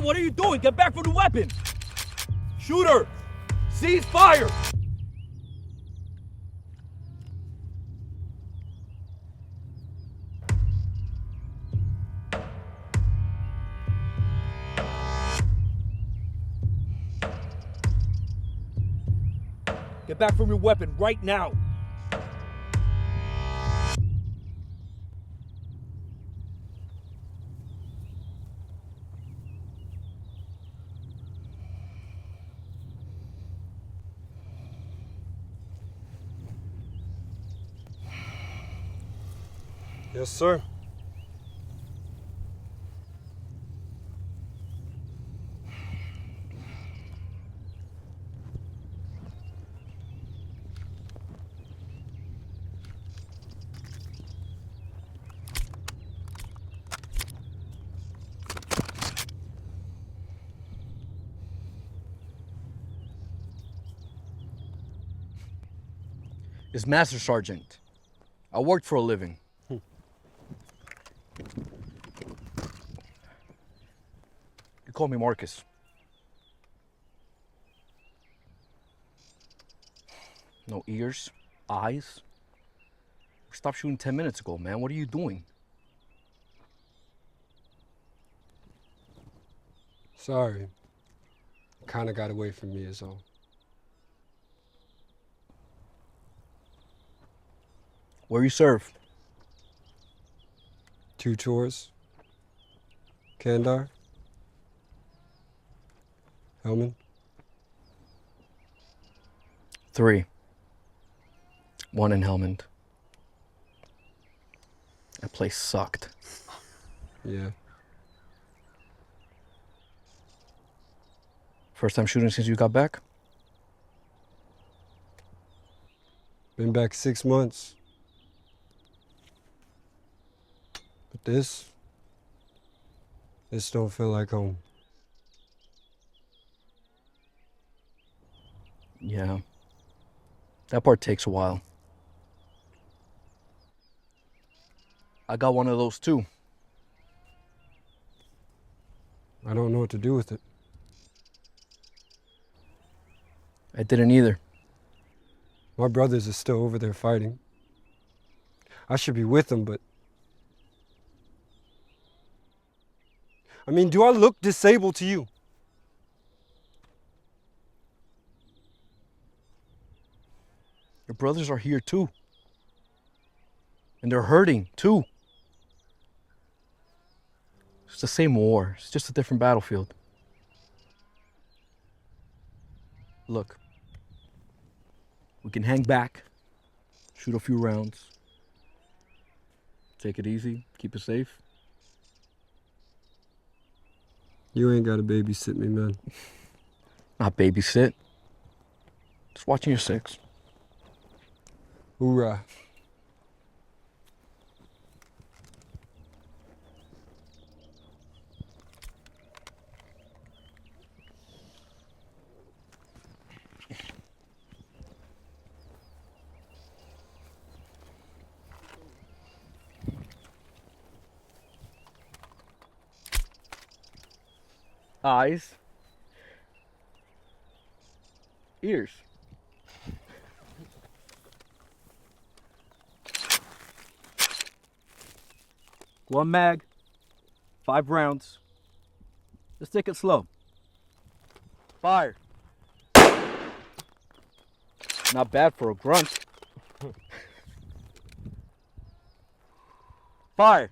what are you doing? Get back from the weapon! Shooter! Cease fire! Get back from your weapon right now! Yes, sir. Is Master Sergeant. I work for a living. You call me Marcus. No ears, eyes. We stopped shooting 10 minutes ago, man. What are you doing? Sorry. Kinda got away from me is all. Where you serve? 2 tours. Kandar. Helmand. 3. 1 in Helmand. That place sucked. Yeah. First time shooting since you got back? Been back 6 months. But this don't feel like home. Yeah. That part takes a while. I got one of those too. I don't know what to do with it. I didn't either. My brothers are still over there fighting. I should be with them, but... I mean, do I look disabled to you? Your brothers are here too. And they're hurting too. It's the same war. It's just a different battlefield. Look. We can hang back, shoot a few rounds, take it easy, keep it safe. You ain't gotta babysit me, man. Not babysit. Just watching your 6. Hoorah. Eyes. Ears. One mag, 5 rounds. Just take it slow. Fire. Not bad for a grunt. Fire.